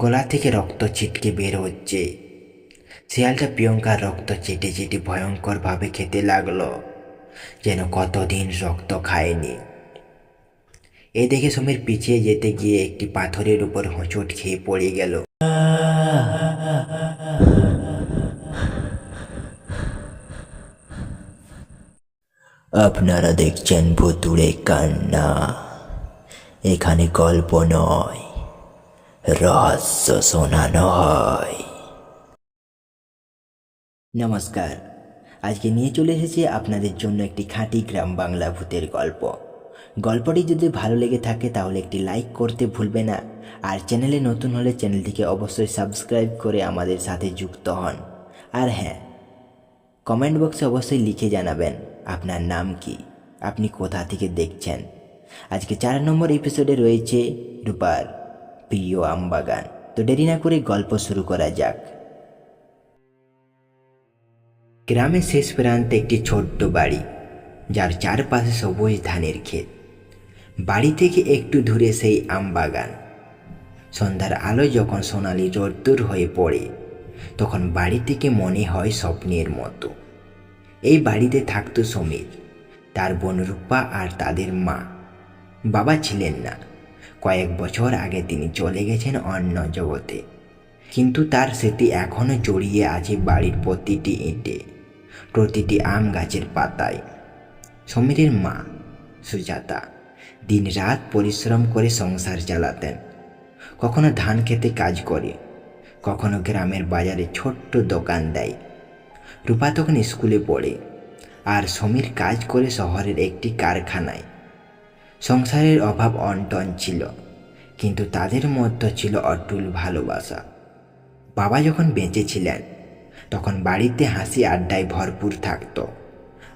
গলা থেকে রক্ত ছিটকে বের হচ্ছে। শিয়ালটা প্রিয়ঙ্কার রক্ত চেটে চেটে ভয়ঙ্করভাবে খেতে লাগলো, যেন কতদিন রক্ত খায়নি। এ দেখে সমীর পিছিয়ে যেতে গিয়ে একটি পাথরের উপর হোঁচট খেয়ে পড়ে গেল। আপনারা দেখছেন ভুতুড়ে কান্না। এখানে গল্প নয়, রহস্য শোনানো হয়। নমস্কার, আজকে নিয়ে চলে এসেছি আপনাদের জন্য একটি খাঁটি গ্রাম বাংলা ভূতের গল্প। গল্পটি যদি ভালো লেগে থাকে তাহলে একটি লাইক করতে ভুলবে না, আর চ্যানেলে নতুন হলে চ্যানেলটিকে অবশ্যই সাবস্ক্রাইব করে আমাদের সাথে যুক্ত হন। আর হ্যাঁ, কমেন্ট বক্সে অবশ্যই লিখে জানাবেন আপনার নাম কি, আপনি কোথা থেকে দেখছেন। আজকে 4 নম্বর এপিসোডে রয়েছে রূপার প্রিয় আমবাগান। তো দেরি না করে গল্প শুরু করা যাক। গ্রামের শেষ প্রান্তে একটি ছোট্ট বাড়ি, যার চারপাশে সবুজ ধানের ক্ষেত। বাড়ি থেকে একটু দূরে সেই আমবাগান। সন্ধ্যার আলো যখন সোনালি রোদ্দুর হয়ে পড়ে, তখন বাড়ি থেকে মনে হয় স্বপ্নের মতো। এই বাড়িতে থাকতো সমীর, তার বোন রূপা আর তাদের মা। বাবা ছিলেন না, কয়েক বছর আগে তিনি চলে গেছেন অন্য জগতে। কিন্তু তার স্মৃতি এখনও জড়িয়ে আছে বাড়ির প্রতিটি ইঁটে, প্রতিটি আম গাছের পাতায়। সমীরের মা সুজাতা দিনরাত পরিশ্রম করে সংসার চালাতেন। কখনো ধান খেতে কাজ করে, কখনো গ্রামের বাজারে ছোট্ট দোকান দেয়। রূপা তখন স্কুলে পড়ে, আর সমীর কাজ করে শহরের একটি কারখানায়। সংসারের অভাব অনটন ছিল, কিন্তু তাদের মধ্যে ছিল অটুট ভালোবাসা। বাবা যখন বেঁচে ছিলেন, তখন বাড়িতে হাসি আড্ডায় ভরপুর থাকতো,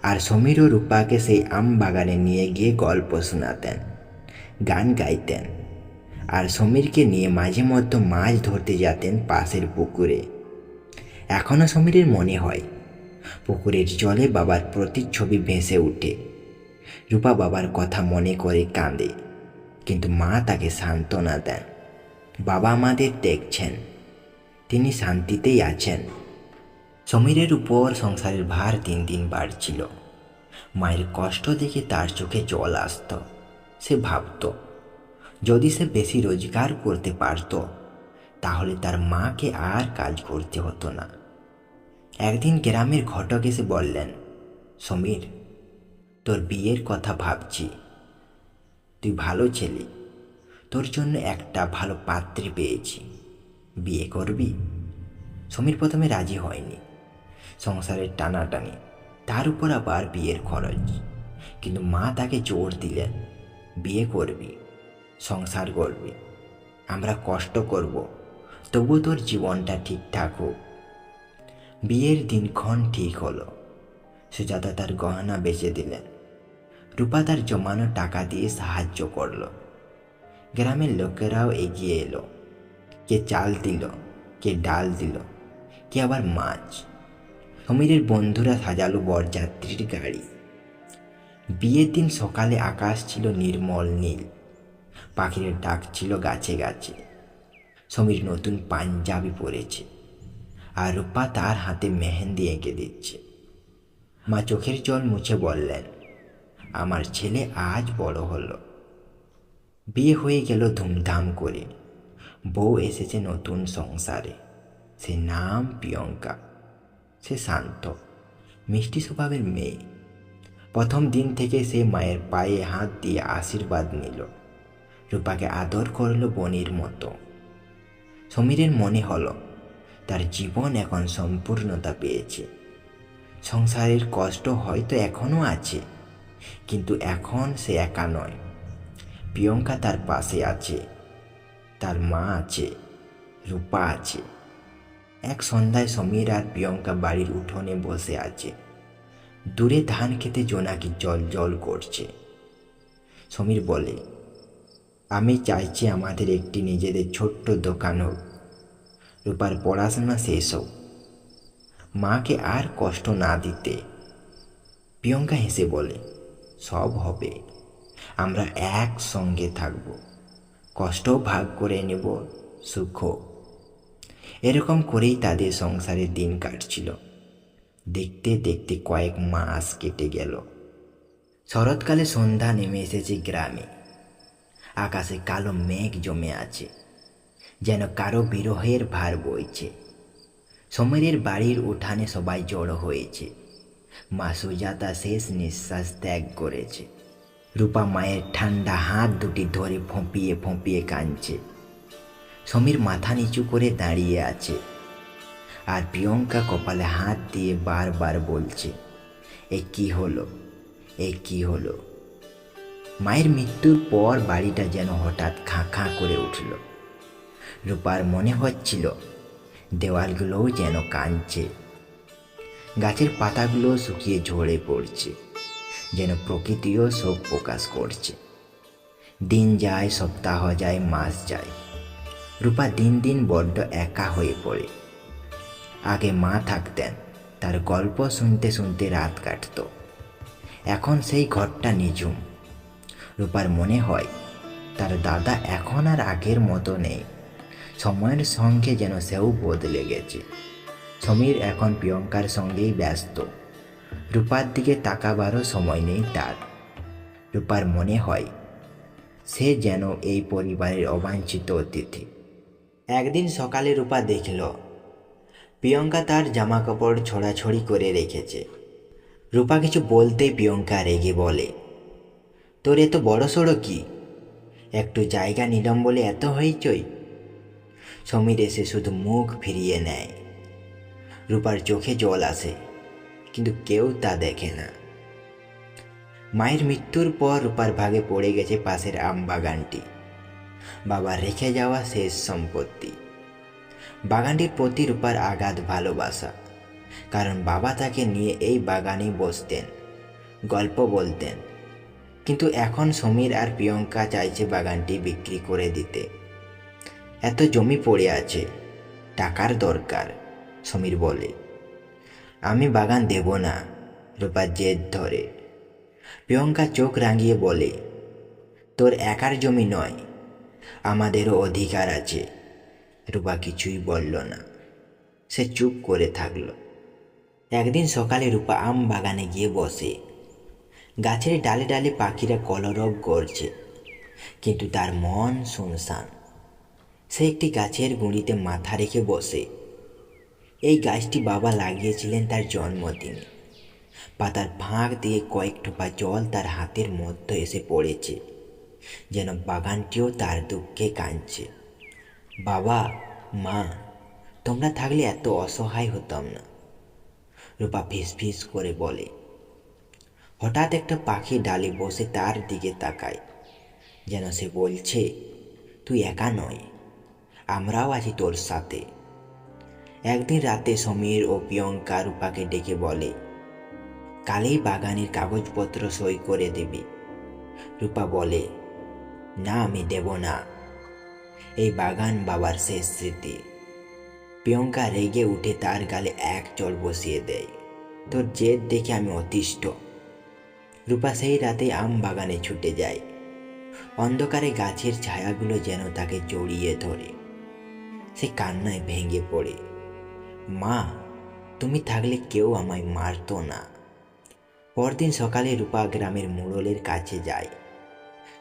আর সমীর ও রূপাকে সেই আম বাগানে নিয়ে গিয়ে গল্প শোনাতেন, গান গাইতেন। আর সমীরকে নিয়ে মাঝে মধ্যে মাছ ধরতে যেতেন পাশের পুকুরে। এখনও সমীরের মনে হয়, পুকুরের জলে বাবার প্রতিচ্ছবি ভেসে ওঠে। রূপা বাবার কথা মনে করে কাঁদে, কিন্তু মা তাকে সান্ত্বনা দেন। বাবা আমাদের দেখছেন, তিনি শান্তিতেই আছেন। সমীরের উপর সংসারের ভার দিন দিন বাড়ছিল। মায়ের কষ্ট দেখে তার চোখে জল আসত। সে ভাবত, যদি সে বেশি রোজগার করতে পারত, তাহলে তার মাকে আর কাজ করতে হতো না। একদিন গ্রামের ঘটক এসে বললেন, সমীর, তোর বিয়ের কথা ভাবছি। তুই ভালো ছেলে, তোর জন্য একটা ভালো পাত্রী পেয়েছি, বিয়ে করবি? সমীর প্রথমে রাজি হয়নি। সংসারের টানাটানি, তার উপর আবার বিয়ের খরচ। কিন্তু মা তাকে জোর দিলেন, বিয়ে করবি, সংসার করবি, আমরা কষ্ট করব, তবু তোর জীবনটা ঠিকঠাক হোক। বিয়ের দিনক্ষণ ঠিক হলো। সুজাতা তার গহনা বেচে দিলেন, রূপা তার জমানো টাকা দিয়ে সাহায্য করলো। গ্রামের লোকেরাও এগিয়ে এলো, কে চাল দিল, কে ডাল দিল, কে আবার মাছ। সমীরের বন্ধুরা সাজালো বরযাত্রীর গাড়ি। বিয়ের দিন সকালে আকাশ ছিল নির্মল নীল, পাখির ডাক ছিল গাছে গাছে। সমীর নতুন পাঞ্জাবি পরেছে, আর রূপা তার হাতে মেহেন্দি এঁকে দিচ্ছে। মা চোখের জল মুছে বললেন, আমার ছেলে আজ বড় হলো। বিয়ে হয়ে গেল ধুমধাম করে। বউ এসেছে নতুন সংসারে। সে নাম প্রিয়ঙ্কা। সে শান্ত, মিষ্টি স্বভাবের মেয়ে। প্রথম দিন থেকে সে মায়ের পায়ে হাত দিয়ে আশীর্বাদ নিল, রূপাকে আদর করল বোনের মতো। সমীরের মনে হলো, তার জীবন এখন সম্পূর্ণতা পেয়েছে। সংসারের কষ্ট হয়তো এখনও আছে, কিন্তু এখন সে একা নয়। প্রিয়ঙ্কা তার পাশে আছে, তার মা আছে, রূপা আছে। এক সন্ধ্যায় সমীর আর প্রিয়ঙ্কা বাড়ির উঠোনে বসে আছে। দূরে ধান খেতে জোনাকি জল জল করছে। সমীর বলে, আমি চাইছি আমাদের একটি নিজেদের ছোট্ট দোকান হোক, রূপার পড়াশোনা শেষ হোক, মাকে আর কষ্ট না দিতে। প্রিয়ঙ্কা হেসে বলে, সব হবে, আমরা একসঙ্গে থাকব, কষ্টও ভাগ করে নেব, সুখও। এরকম করেই তাদের সংসারের দিন কাটছিল। দেখতে দেখতে কয়েক মাস কেটে গেল। শরৎকালে সন্ধ্যা নেমে এসেছে গ্রামে। আকাশে কালো মেঘ জমে আছে, যেন কারো বিরহের ভার বইছে। সমীরের বাড়ির উঠানে সবাই জড়ো হয়েছে। মা সুজাতা শেষ নিঃশ্বাস ত্যাগ করেছে। রূপা মায়ের ঠান্ডা হাত দুটি ধরে ফোঁপিয়ে ফোঁপিয়ে কাঁদছে। সমীর মাথা নিচু করে দাঁড়িয়ে আছে, আর প্রিয়ঙ্কা কপালে হাত দিয়ে বারবার বলছে, এ কি হলো, এ কি হলো। মায়ের মৃত্যুর পর বাড়িটা যেন হঠাৎ খাঁ খাঁ করে উঠল। রূপার মনে হচ্ছিল দেওয়ালগুলোও যেন কাঁদছে। গাছের পাতাগুলো শুকিয়ে ঝরে পড়ছে, যেন প্রকৃতিও শোক প্রকাশ করছে। দিন যায়, সপ্তাহ যায়, মাস যায়। রূপা দিন দিন বড্ড একা হয়ে পড়ে। আগে মা থাকতেন, তার গল্প শুনতে শুনতে রাত কাটত। এখন সেই ঘরটা নিঝুম। রূপার মনে হয় তার দাদা এখন আর আগের মতো নেই। সময়ের সঙ্গে যেন সেও বদলে গেছে। সমীর এখন প্রিয়ঙ্কার সঙ্গেই ব্যস্ত। রূপার দিকে তাকাবারও সময় নেই তার। রূপার মনে হয় সে যেন এই পরিবারের অবাঞ্ছিত অতিথি। একদিন সকালে রূপা দেখল প্রিয়ঙ্কা তার জামাকাপড় ছড়াছড়ি করে রেখেছে। রূপা কিছু বলতেই প্রিয়ঙ্কা রেগে বলে, তোর এত বড় সড়ো কি? একটু জায়গা নিলাম বলে এত হইচই? সমীর এসে শুধু মুখ ফিরিয়ে নেয়। রূপার চোখে জল আসে, কিন্তু কেউ তা দেখে না। মায়ের মৃত্যুর পর রূপার ভাগে পড়ে গেছে পাশের আম বাগানটি, বাবার রেখে যাওয়া শেষ সম্পত্তি। বাগানটির প্রতি রূপার আগাধ ভালোবাসা, কারণ বাবা তাকে নিয়ে এই বাগানেই বসতেন, গল্প বলতেন। কিন্তু এখন সমীর আর প্রিয়ঙ্কা চাইছে বাগানটি বিক্রি করে দিতে। এত জমি পড়ে আছে, টাকার দরকার। সমীর বলে, আমি বাগান দেব না। রূপা জেদ ধরে। প্রিয়ঙ্কা চোখ রাঙিয়ে বলে, তোর একার জমি নয়, আমাদেরও অধিকার আছে। রূপা কিছুই বলল না, সে চুপ করে থাকল। একদিন সকালে রূপা আম বাগানে গিয়ে বসে। গাছের ডালে ডালে পাখিরা কলরব করছে, কিন্তু তার মন শুনশান। সে একটি গাছের গুঁড়িতে মাথা রেখে বসে। এই গাছটি বাবা লাগিয়েছিলেন তার জন্মদিনে। পাতার ফাঁক দিয়ে কয়েক টোপা জল তার হাতের মধ্যে এসে পড়েছে, যেন বাগানটিও তার দুঃখে কাঁদছে। বাবা, মা, তোমরা থাকলে এত অসহায় হতাম না। রূপা ফিস করে বলে। হঠাৎ একটা পাখি ডালে বসে তার দিকে তাকায়, যেন সে বলছে, তুই একা নয়, আমরাও আছি তোর সাথে। একদিন রাতে সমীর ও প্রিয়ঙ্কা রূপাকে ডেকে বলে, কালেই বাগানের কাগজপত্র সই করে দেবে। রূপা বলে, না, আমি দেব না। এই বাগান বাবার শেষ স্মৃতি। প্রিয়ঙ্কা রেগে উঠে তার গালে এক চড় বসিয়ে দেয়। তোর জেদ দেখে আমি অতিষ্ঠ। রূপা সেই রাতে আম বাগানে ছুটে যায়। অন্ধকারে গাছের ছায়াগুলো যেন তাকে জড়িয়ে ধরে। সে কান্নায় ভেঙে পড়ে। মা, তুমি থাকলে কেউ আমায় মারতো না। পরদিন সকালে রূপা গ্রামের মোড়লের কাছে যায়।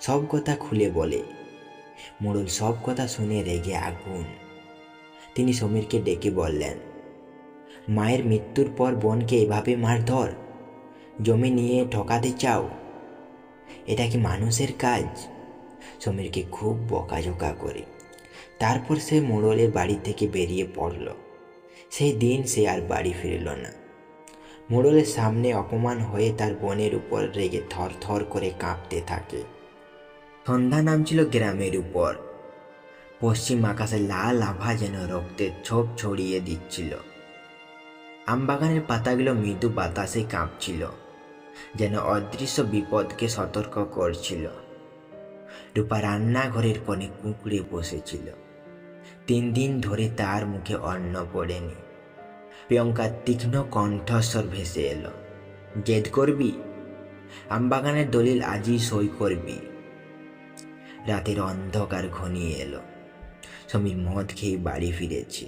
সব কথা খুলে বলে। মোড়ল সব কথা শুনে রেগে আগুন। তিনি সমীরকে ডেকে বললেন, মায়ের মৃত্যুর পর বোনকে এভাবে মারধর, জমি নিয়ে ঠকাতে চাও? এটা কি মানুষের কাজ? সমীরকে খুব বকাঝকা করে। তারপর সে মোড়লের বাড়ি থেকে বেরিয়ে পড়ল। সেই দিন সে আর বাড়ি ফিরল না। মোড়লের সামনে অপমান হয়ে তার বোনের উপর রেগে থর থর করে কাঁপতে থাকে। সন্ধ্যা নামছিল গ্রামের উপর। পশ্চিম আকাশে লাল আভা যেন রক্তের ছোপ ছড়িয়ে দিচ্ছিল। আমবাগানের পাতাগুলো মৃদু বাতাসে কাঁপছিল, যেন অদৃশ্য বিপদকে সতর্ক করছিল। রূপা রান্নাঘরের কোণে কুঁকড়ে বসেছিল। 3 দিন ধরে তার মুখে অন্ন পড়েনি। প্রিয়ঙ্কার তীক্ষ্ণ কণ্ঠস্বর ভেসে এলো, জেদ করবি? আমবাগানের দলিল আজই সই করবি? রাতের অন্ধকার ঘনিয়ে এলো। সমীর মদ খেয়ে বাড়ি ফিরেছে।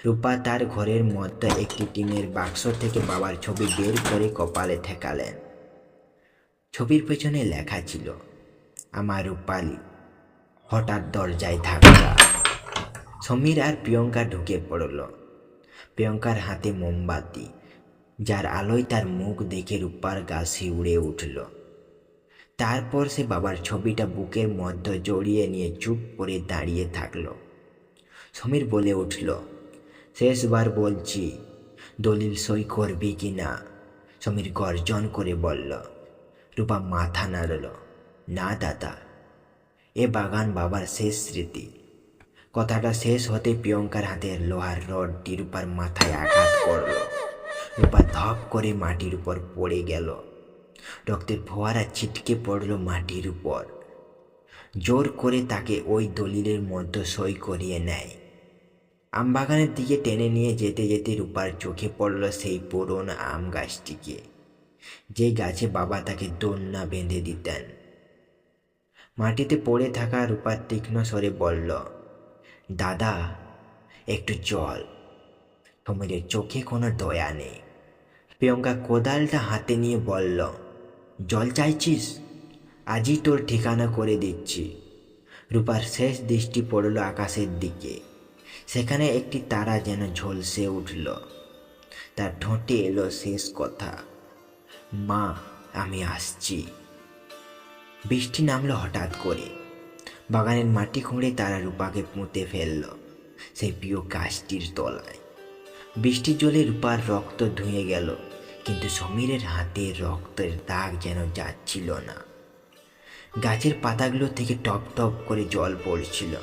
রূপা তার ঘরের মধ্যে একটি টিনের বাক্স থেকে বাবার ছবি বের করে কপালে ঠেকালেন। ছবির পেছনে লেখা ছিল, আমার রূপালী। হঠাৎ দরজায় ধাক্কা। সমীর আর প্রিয়ঙ্কা ঢুকে পড়ল। প্রিয়ঙ্কার হাতে মোমবাতি, যার আলোয় তার মুখ দেখে রূপার গা শিউরে উঠল। তারপর সে বাবার ছবিটা বুকের মধ্যে জড়িয়ে নিয়ে চুপ করে দাঁড়িয়ে থাকলো। সমীর বলে উঠল, শেষবার বলছি, দলিল সই করবি কি না? সমীর গর্জন করে বলল। রূপা মাথা নাড়ল। না দাদা, এ বাগান বাবার শেষ স্মৃতি। কথাটা শেষ হতে প্রিয়ঙ্কার হাতের লোহার রডটি রূপার মাথায় আঘাত করল। রূপা ধপ করে মাটির উপর পড়ে গেল। রক্তের ফোয়ারা ছিটকে পড়ল মাটির উপর। জোর করে তাকে ওই দলিলের মধ্যে সই করিয়ে নেয়। আমবাগানের দিকে টেনে নিয়ে যেতে যেতে রূপার চোখে পড়ল সেই পুরনো আম গাছটিকে, যে গাছে বাবা তাকে দোলনা বেঁধে দিতেন। মাটিতে পড়ে থাকা রূপার তীক্ষ্ণ স্বরে বলল, দাদা, একটু জল। সমীরের চোখে কোনো দয়া নেই। প্রিয়ঙ্কা কোদালটা হাতে নিয়ে বলল, জল চাইছিস? আজই তোর ঠিকানা করে দিচ্ছি। রূপার শেষ দৃষ্টি পড়ল আকাশের দিকে। সেখানে একটি তারা যেন ঝলসে উঠল। তার ঠোঁটে এলো শেষ কথা, মা, আমি আসছি। বৃষ্টি নামলো হঠাৎ করে। বাগানের মাটি খুঁড়ে তারা রূপাকে পুঁতে ফেলল সেই প্রিয় গাছটির তলায়। বৃষ্টির জলে রূপার রক্ত ধুয়ে গেল, কিন্তু সমীরের হাতে রক্তের দাগ যেন যাচ্ছিল না। গাছের পাতাগুলো থেকে টপ টপ করে জল পড়ছিল,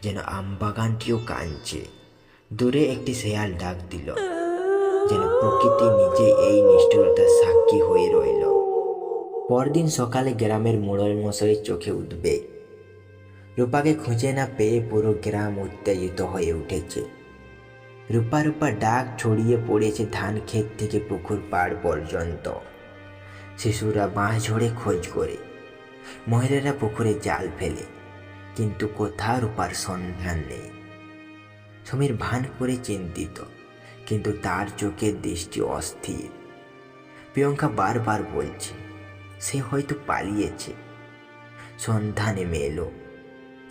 যেন আমবাগানটিও কাঁদছে। দূরে একটি শেয়াল ডাক দিল, যেন প্রকৃতি নিজে এই নিষ্ঠুরতার সাক্ষী হয়ে রইল। পরদিন সকালে গ্রামের মোড়ল মশাইয়ের চোখে উদ্বেগ। রূপাকে খুঁজে না পেয়ে পুরো গ্রাম উত্তেজিত হয়ে উঠেছে। রূপা রূপা ডাক ছড়িয়ে পড়েছে ধান ক্ষেত থেকে পুকুর পাড় পর্যন্ত। শিশুরা বাঁশ ঝোড়ে খোঁজ করে, মহিলারা পুকুরে জাল ফেলে, কিন্তু কোথাও রূপার সন্ধান নেই। সমীর ভান করে চিন্তিত, কিন্তু তার চোখের দৃষ্টি অস্থির। প্রিয়ঙ্কা বারবার বলছে, সে হয়তো পালিয়েছে। সন্ধ্যা নেমে এলো,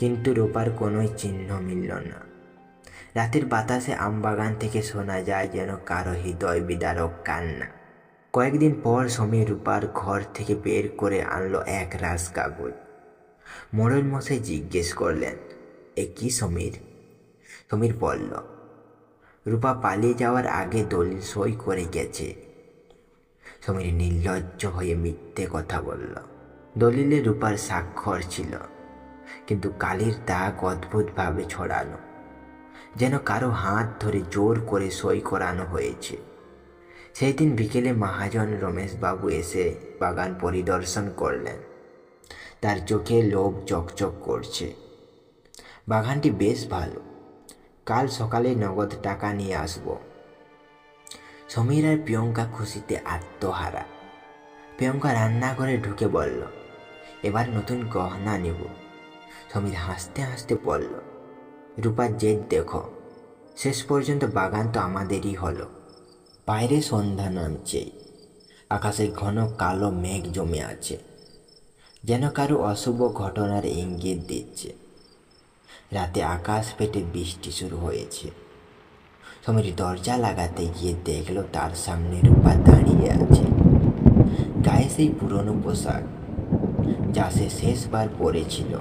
কিন্তু রূপার কোনো চিহ্ন মিলল না। রাতের বাতাসে আমবাগান থেকে শোনা যায় যেন কারো হৃদয় বিদারক কান্না। কয়েকদিন পর সমীর রূপার ঘর থেকে বের করে আনলো এক রাস কাগজ। মোড়ল মশাই জিজ্ঞেস করলেন, এ কি সমীর? সমীর বলল, রূপা পালিয়ে যাওয়ার আগে দলিল সই করে গেছে। সমীর নির্লজ্জ হয়ে মিথ্যে কথা বলল। দলিলে রূপার স্বাক্ষর ছিল, কিন্তু কালির দাগ অদ্ভুতভাবে ছড়ানো, যেন কারো হাত ধরে জোর করে সই করানো হয়েছে। সেই দিন বিকেলে মহাজন রমেশবাবু এসে বাগান পরিদর্শন করলেন। তার চোখে লোভ চকচক করছে। বাগানটি বেশ ভালো, কাল সকালে নগদ টাকা নিয়ে আসব। সমীর আর প্রিয়ঙ্কা খুশিতে আত্মহারা। প্রিয়ঙ্কা রান্নাঘরে ঢুকে বলল, এবার নতুন গহনা নেব। সমীর হাসতে হাসতে বলল, রূপার জেদ দেখো, শেষ পর্যন্ত বাগান তো আমাদেরই হলো। বাইরে সন্ধ্যা নামছে, আকাশে ঘন কালো মেঘ জমে আছে, যেন কারো অশুভ ঘটনার ইঙ্গিত দিচ্ছে। রাতে আকাশ ফেটে বৃষ্টি শুরু হয়েছে। সমীর দরজা লাগাতে গিয়ে দেখলো তার সামনে রূপা দাঁড়িয়ে আছে, গায়ে সেই পুরনো পোশাক যা সে শেষবার পরেছিল।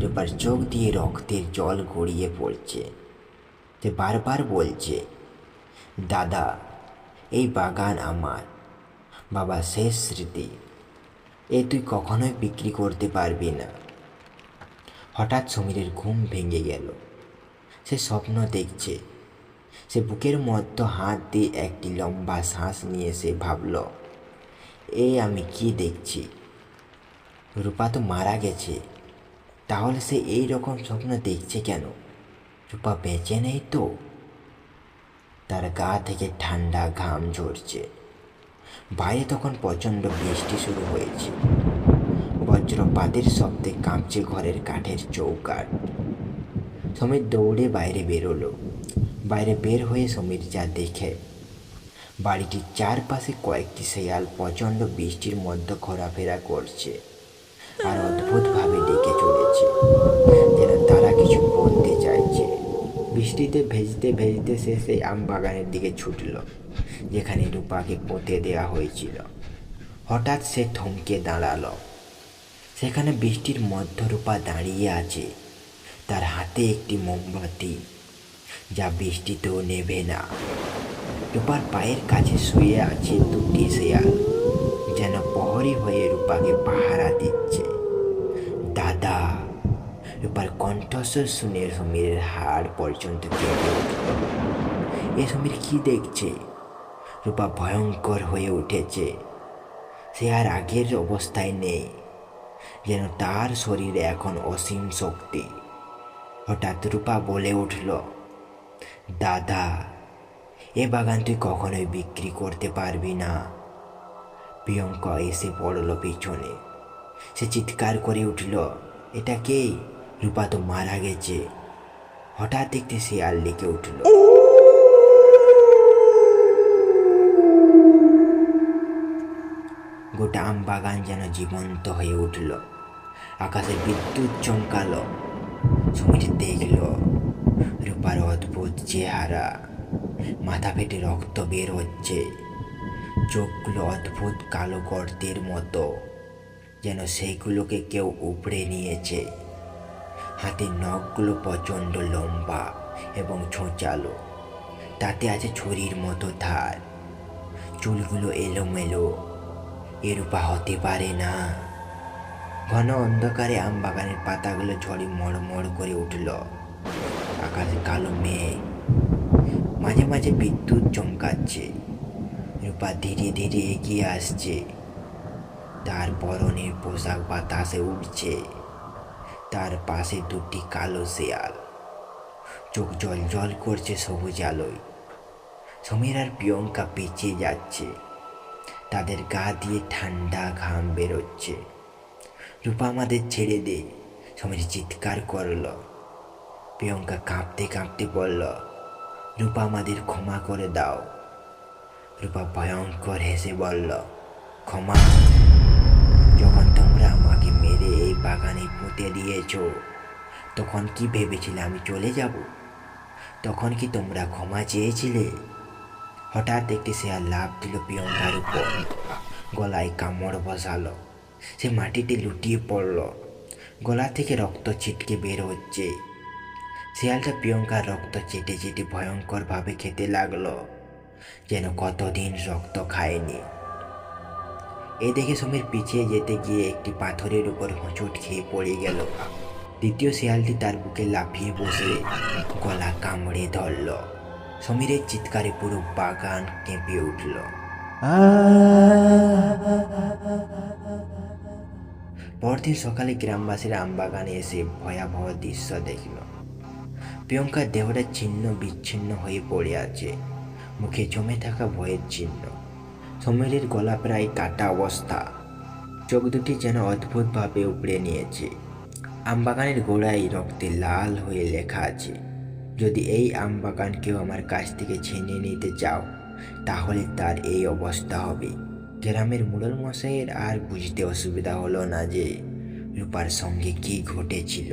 রূপার চোখ দিয়ে রক্তের জল গড়িয়ে পড়ছে। সে বারবার বলছে, দাদা, এই বাগান আমার, বাবা শেষ স্মৃতি, এ তুই কখনোই বিক্রি করতে পারবি না। হঠাৎ সমীরের ঘুম ভেঙে গেল। সে স্বপ্ন দেখছে। সে বুকের মধ্যে হাত দিয়ে একটি লম্বা শ্বাস নিয়ে সে ভাবল, আমি কি দেখছি? রূপা তো মারা গেছে, তাহলে সে এই রকম স্বপ্ন দেখছে কেন? রূপা বেঁচে নেই তো? তার গা থেকে ঠান্ডা ঘাম ঝরছে। বাইরে তখন প্রচণ্ড বৃষ্টি শুরু হয়েছে। বজ্রপাতের শব্দে কাঁপছে ঘরের কাঠের চৌকাঠ। সমীর দৌড়ে বাইরে বেরোলো। বাইরে বের হয়ে সমীর যা দেখে, বাড়িটির চারপাশে কয়েকটি শেয়াল প্রচণ্ড বৃষ্টির মধ্যে ঘোরাফেরা করছে আর অদ্ভুতভাবে ডেকে চলেছে, যেন তারা কিছু বলতে চাইছে। বৃষ্টিতে ভেজতে ভেজতে সে সেই আম বাগানের দিকে ছুটল যেখানে রূপাকে পুঁতে দেওয়া হয়েছিল। হঠাৎ সে থমকে দাঁড়ালো। সেখানে বৃষ্টির মধ্যে রূপা দাঁড়িয়ে আছে, তার হাতে একটি মোমবাতি, যা বৃষ্টিতেও নেবে না। রূপার পায়ের কাছে শুয়ে আছে দুটি শেয়াল, যেন প্রহরী হয়ে রূপাকে পাহারা দিচ্ছে। দাদা! রূপার কণ্ঠস্বর শুনে সমীরের হাড় পর্যন্ত কেঁপে উঠল। এ সমীর কি দেখছে? রূপা ভয়ঙ্কর হয়ে উঠেছে। সে আর আগের অবস্থায় নেই, যেন তার শরীরে এখন অসীম শক্তি। হঠাৎ রূপা বলে উঠল, দাদা, এ বাগান তুই কখনোই বিক্রি করতে পারবি না। প্রিয়ঙ্কা এসে পড়ল পিছনে। সে চিৎকার করে উঠল, এটা কে? রূপা তো মারা গেছে। হঠাৎ একটি শেয়াল ডেকে উঠল। গোটা আম বাগান যেন জীবন্ত হয়ে উঠল। আকাশে বিদ্যুৎ চমকালো। সমীর দেখল রূপার অদ্ভুত চেহারা, মাথা ফেটে রক্ত বের হচ্ছে, চোখগুলো অদ্ভুত কালো গর্তের মতো, যেন সেইগুলোকে কেউ উপড়ে নিয়েছে। হাতের নখগুলো প্রচণ্ড লম্বা এবং ছোঁচালো, তাতে আছে ছুরির মতো ধার। চুলগুলো এলোমেলো। এ রূপা হতে পারে না। ঘন অন্ধকারে আম বাগানের পাতাগুলো ঝড়ে মড়মড় করে উঠল। আকাশে কালো মেঘ, মাঝে মাঝে বিদ্যুৎ চমকাচ্ছে। রূপা ধীরে ধীরে এগিয়ে আসছে। তার পরনের পোশাক বাতাসে উঠছে। তার পাশে দুটি কালো শেয়াল, চোখ জল জল করছে সবুজ আলোয়। সমীর আর প্রিয়ঙ্কা পিছিয়ে যাচ্ছে, তাদের গা দিয়ে ঠান্ডা ঘাম বেরোচ্ছে। রূপা আমাদের ছেড়ে দে, সমীর চিৎকার করল। প্রিয়ঙ্কা কাঁপতে কাঁপতে বলল, রূপা আমাদের ক্ষমা করে দাও। রূপা ভয়ঙ্কর হেসে বলল, ক্ষমা? যখন তোমরা আমাকে মেরে এই বাগানে পুঁতে দিয়েছ, তখন কি ভেবেছিলে আমি চলে যাব? তখন কি তোমরা ক্ষমা চেয়েছিলে? হঠাৎ একটি শেয়াল লাফ দিল প্রিয়ঙ্কার উপর, গলায় কামড় বসালো। সে মাটিতে লুটিয়ে পড়ল, গলা থেকে রক্ত ছিটকে বের হচ্ছে। শেয়ালটা প্রিয়ঙ্কার রক্ত চেটে চেটে ভয়ঙ্করভাবে খেতে লাগলো, যেন কতদিন রক্ত খায়নি। এ দেখে সমীর পিছিয়ে যেতে গিয়ে একটি পাথরের উপর হোঁচট খেয়ে পড়ে গেল। দ্বিতীয় শেয়ালটি তার বুকে লাফিয়ে বসে গলা কামড়ে ধরল। সমীরের চিৎকারে পুরো বাগান কেঁপে উঠল। পরদিন সকালে গ্রামবাসীরা আমবাগানে এসে ভয়াবহ দৃশ্য দেখল। প্রিয়ঙ্কার দেহটা ছিন্ন বিচ্ছিন্ন হয়ে পড়ে আছে, মুখে জমে থাকা ভয়ের চিহ্ন। সমীরের গলা প্রায় কাটা অবস্থা, চোখ দুটি যেন অদ্ভুতভাবে উপড়ে নিয়েছে। আমবাগানের গোড়ায় রক্তে লাল হয়ে লেখা আছে, যদি এই আমবাগান কেউ আমার কাছ থেকে ছিনিয়ে নিতে চাও, তাহলে তার এই অবস্থা হবে। গ্রামের মুড়ল মশাইয়ের আর বুঝতে অসুবিধা হলো না যে রূপার সঙ্গে কি ঘটেছিল।